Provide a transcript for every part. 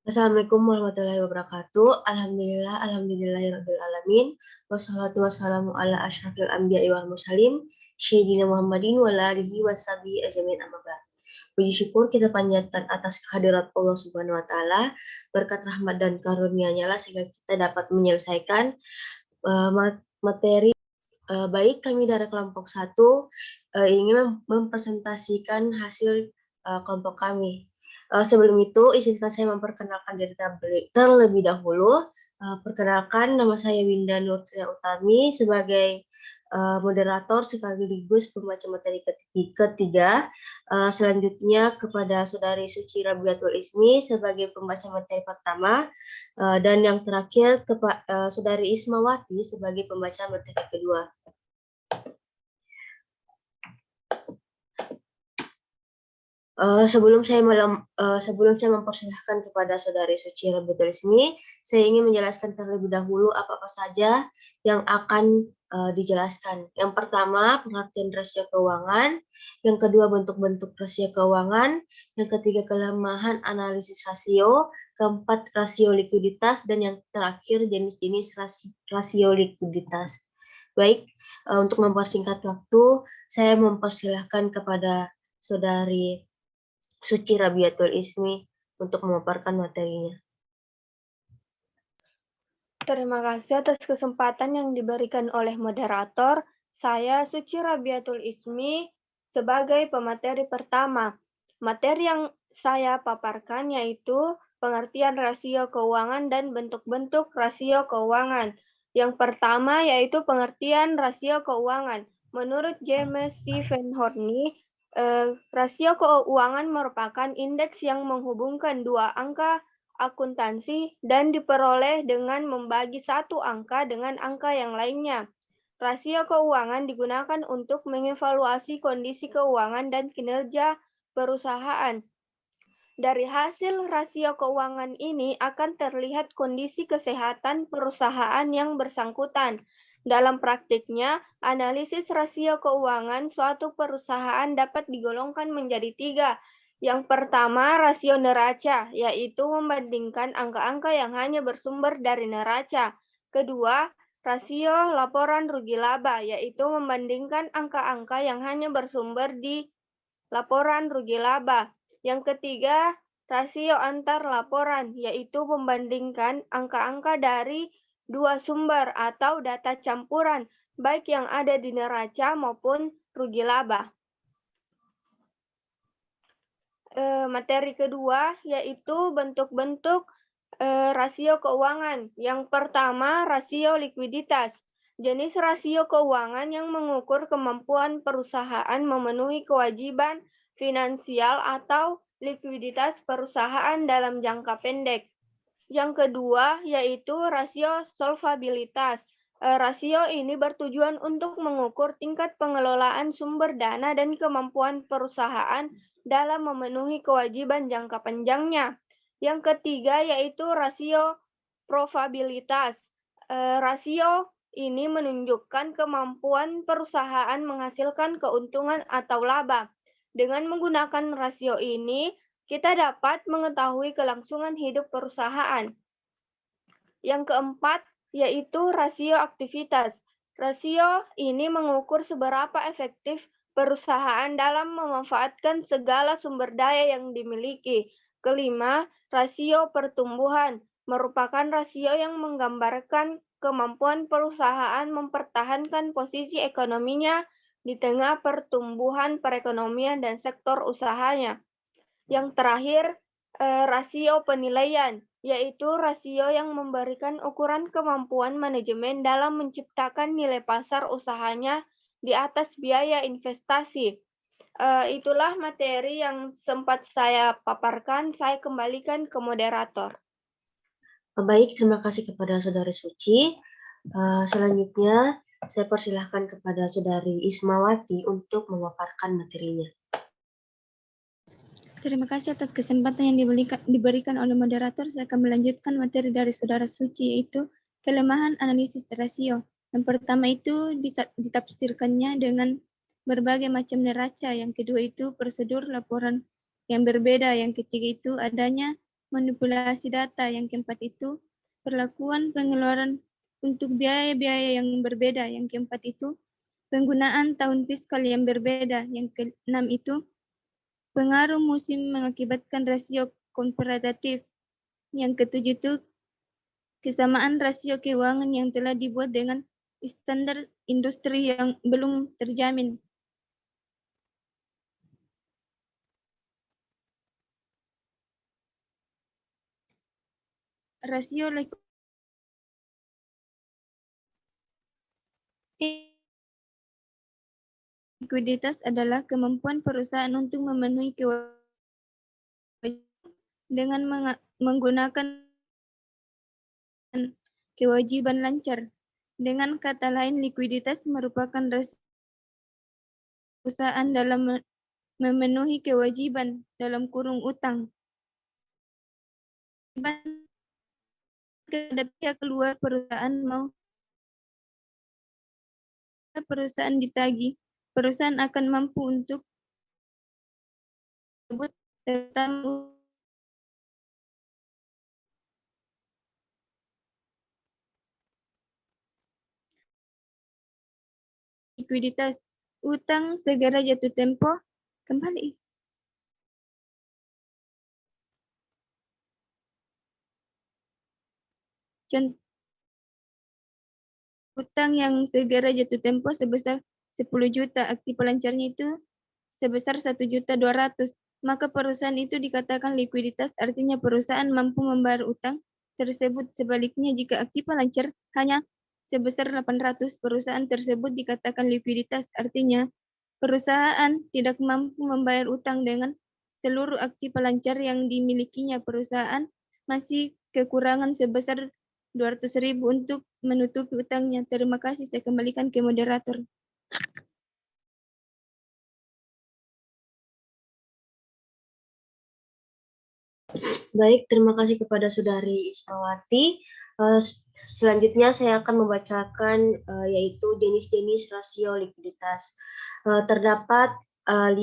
Assalamualaikum warahmatullahi wabarakatuh. Alhamdulillahirabbil alamin. Wassalatu wassalamu ala asyrafil anbiya'i wal mursalin sayyidina Muhammadin wa ala alihi washabihi ajmain amma ba'd. Puji syukur kita panjatkan atas kehadirat Allah Subhanahu wa taala, berkat rahmat dan karunia-Nya lah sehingga kita dapat menyelesaikan materi. Baik, kami dari kelompok 1 ingin mempresentasikan hasil kelompok kami. Sebelum itu, izinkan saya memperkenalkan diri terlebih dahulu. Perkenalkan, nama saya Winda Nurtria Utami sebagai moderator sekaligus pembaca materi ketiga. Selanjutnya kepada Saudari Suci Rabiatul Ismi sebagai pembaca materi pertama. Dan yang terakhir Saudari Ismawati sebagai pembaca materi kedua. Sebelum saya mempersilahkan kepada Saudari Suci Rabiatul Ismi, saya ingin menjelaskan terlebih dahulu apa-apa saja yang akan dijelaskan. Yang pertama, pengertian rasio keuangan. Yang kedua, bentuk-bentuk rasio keuangan. Yang ketiga, kelemahan analisis rasio. Keempat, rasio likuiditas. Dan yang terakhir, jenis-jenis rasio likuiditas. Baik, untuk mempersingkat waktu, saya mempersilahkan kepada Saudari Suci Rabiatul Ismi untuk memaparkan materinya. Terima kasih atas kesempatan yang diberikan oleh moderator. Saya Suci Rabiatul Ismi sebagai pemateri pertama. Materi yang saya paparkan yaitu pengertian rasio keuangan dan bentuk-bentuk rasio keuangan. Yang pertama yaitu pengertian rasio keuangan. Menurut James C. Van Horny, rasio keuangan merupakan indeks yang menghubungkan dua angka akuntansi dan diperoleh dengan membagi satu angka dengan angka yang lainnya. Rasio keuangan digunakan untuk mengevaluasi kondisi keuangan dan kinerja perusahaan. Dari hasil rasio keuangan ini akan terlihat kondisi kesehatan perusahaan yang bersangkutan. Dalam praktiknya, analisis rasio keuangan suatu perusahaan dapat digolongkan menjadi 3. Yang pertama, rasio neraca, yaitu membandingkan angka-angka yang hanya bersumber dari neraca. Kedua, rasio laporan rugi laba, yaitu membandingkan angka-angka yang hanya bersumber di laporan rugi laba. Yang ketiga, rasio antar laporan, yaitu membandingkan angka-angka dari dua sumber atau data campuran, baik yang ada di neraca maupun rugi laba. Materi kedua yaitu bentuk-bentuk rasio keuangan. Yang pertama, rasio likuiditas. Jenis rasio keuangan yang mengukur kemampuan perusahaan memenuhi kewajiban finansial atau likuiditas perusahaan dalam jangka pendek. Yang kedua yaitu rasio solvabilitas. Rasio ini bertujuan untuk mengukur tingkat pengelolaan sumber dana dan kemampuan perusahaan dalam memenuhi kewajiban jangka panjangnya. Yang ketiga yaitu rasio probabilitas. Rasio ini menunjukkan kemampuan perusahaan menghasilkan keuntungan atau laba. Dengan menggunakan rasio ini, kita dapat mengetahui kelangsungan hidup perusahaan. Yang keempat yaitu rasio aktivitas. Rasio ini mengukur seberapa efektif perusahaan dalam memanfaatkan segala sumber daya yang dimiliki. Kelima, rasio pertumbuhan merupakan rasio yang menggambarkan kemampuan perusahaan mempertahankan posisi ekonominya di tengah pertumbuhan perekonomian dan sektor usahanya. Yang terakhir, rasio penilaian, yaitu rasio yang memberikan ukuran kemampuan manajemen dalam menciptakan nilai pasar usahanya di atas biaya investasi. Itulah materi yang sempat saya paparkan. Saya kembalikan ke moderator. Baik, terima kasih kepada Saudari Suci. Selanjutnya, saya persilahkan kepada Saudari Ismawati untuk memaparkan materinya. Terima kasih atas kesempatan yang diberikan oleh moderator. Saya akan melanjutkan materi dari Saudara Suci, yaitu kelemahan analisis rasio. Yang pertama itu ditafsirkannya dengan berbagai macam neraca. Yang kedua itu prosedur laporan yang berbeda. Yang ketiga itu adanya manipulasi data. Yang keempat itu perlakuan pengeluaran untuk biaya-biaya yang berbeda. Yang keempat itu penggunaan tahun fiskal yang berbeda. Yang keenam itu pengaruh musim mengakibatkan rasio komparatif. Yang ketujuh itu kesamaan rasio keuangan yang telah dibuat dengan standar industri yang belum terjamin. Rasio likuiditas adalah kemampuan perusahaan untuk memenuhi kewajiban dengan menggunakan kewajiban lancar. Dengan kata lain, likuiditas merupakan rasio perusahaan dalam memenuhi kewajiban dalam kurung utang kepada pihak luar perusahaan mau perusahaan ditagih, perusahaan akan mampu untuk tersebut terutama likuiditas. Utang segera jatuh tempo kembali. Contoh utang yang segera jatuh tempo sebesar 10 juta, aktif lancarnya itu sebesar 1.200.000, maka perusahaan itu dikatakan likuiditas, artinya perusahaan mampu membayar utang tersebut. Sebaliknya, jika aktif lancar hanya sebesar 800, perusahaan tersebut dikatakan likuiditas, artinya perusahaan tidak mampu membayar utang dengan seluruh aktif lancar yang dimilikinya. Perusahaan masih kekurangan sebesar 200.000 untuk menutupi utangnya. Terima kasih, saya kembalikan ke moderator. Baik, terima kasih kepada Saudari Ismawati. Selanjutnya saya akan membacakan yaitu jenis-jenis rasio likuiditas. Terdapat 5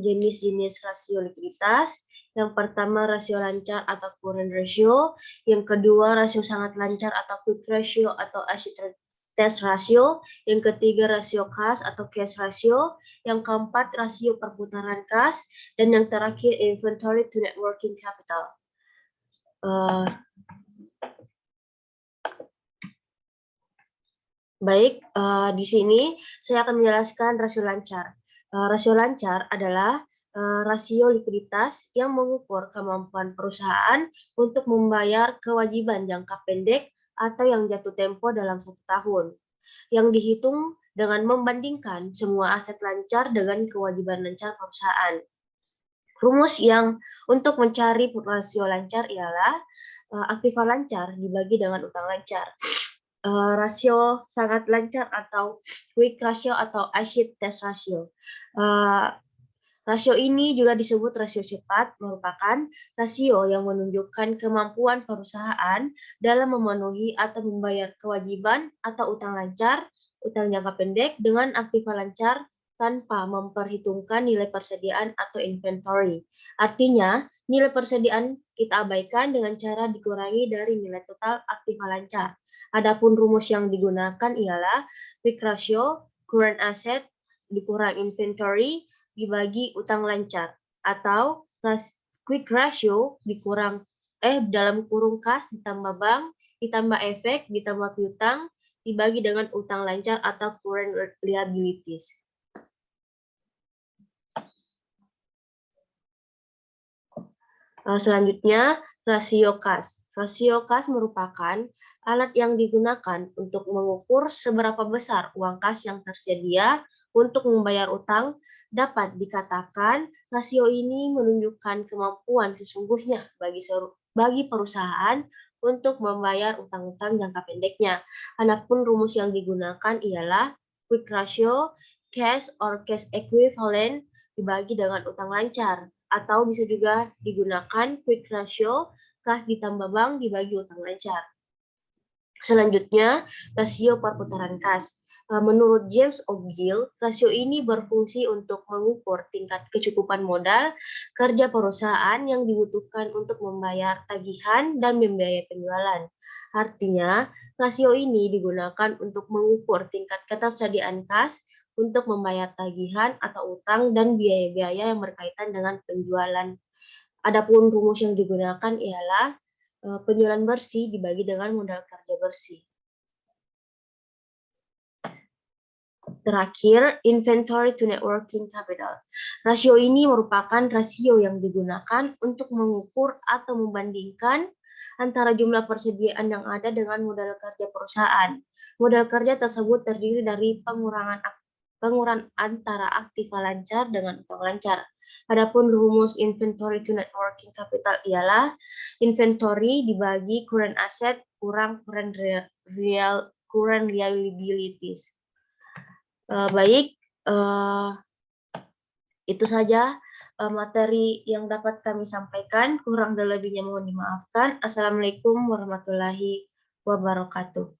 jenis-jenis rasio likuiditas. Yang pertama rasio lancar atau current ratio, yang kedua rasio sangat lancar atau quick ratio atau asset test ratio, yang ketiga rasio kas atau cash ratio, yang keempat rasio perputaran kas, dan yang terakhir inventory to net working capital. Baik, di sini saya akan menjelaskan rasio lancar. Rasio lancar adalah rasio likuiditas yang mengukur kemampuan perusahaan untuk membayar kewajiban jangka pendek atau yang jatuh tempo dalam 1 tahun, yang dihitung dengan membandingkan semua aset lancar dengan kewajiban lancar perusahaan. Rumus yang untuk mencari rasio lancar ialah aktiva lancar dibagi dengan utang lancar. Rasio sangat lancar atau quick ratio atau asset test ratio. Rasio ini juga disebut rasio cepat, merupakan rasio yang menunjukkan kemampuan perusahaan dalam memenuhi atau membayar kewajiban atau utang lancar, utang jangka pendek dengan aktiva lancar tanpa memperhitungkan nilai persediaan atau inventory. Artinya, nilai persediaan kita abaikan dengan cara dikurangi dari nilai total aktiva lancar. Adapun rumus yang digunakan ialah quick ratio, current asset, dikurang inventory, dibagi utang lancar, atau quick ratio dikurang dalam kurung kas ditambah bank, ditambah efek, ditambah piutang, dibagi dengan utang lancar atau current liabilities. Selanjutnya, rasio kas. Rasio kas merupakan alat yang digunakan untuk mengukur seberapa besar uang kas yang tersedia untuk membayar utang. Dapat dikatakan rasio ini menunjukkan kemampuan sesungguhnya bagi perusahaan untuk membayar utang-utang jangka pendeknya. Adapun rumus yang digunakan ialah quick ratio, cash or cash equivalent dibagi dengan utang lancar, atau bisa juga digunakan quick ratio, kas ditambah bank dibagi utang lancar. Selanjutnya, rasio perputaran kas. Menurut James Ogill, rasio ini berfungsi untuk mengukur tingkat kecukupan modal kerja perusahaan yang dibutuhkan untuk membayar tagihan dan membiayai penjualan. Artinya, rasio ini digunakan untuk mengukur tingkat ketersediaan kas untuk membayar tagihan atau utang dan biaya-biaya yang berkaitan dengan penjualan. Adapun rumus yang digunakan ialah penjualan bersih dibagi dengan modal kerja bersih. Terakhir, inventory to net working capital. Rasio ini merupakan rasio yang digunakan untuk mengukur atau membandingkan antara jumlah persediaan yang ada dengan modal kerja perusahaan. Modal kerja tersebut terdiri dari pengurangan antara aktiva lancar dengan utang lancar. Adapun rumus inventory to net working capital ialah inventory dibagi current asset kurang current liabilities. Baik, itu saja materi yang dapat kami sampaikan. Kurang dan lebihnya mohon dimaafkan. Assalamualaikum warahmatullahi wabarakatuh.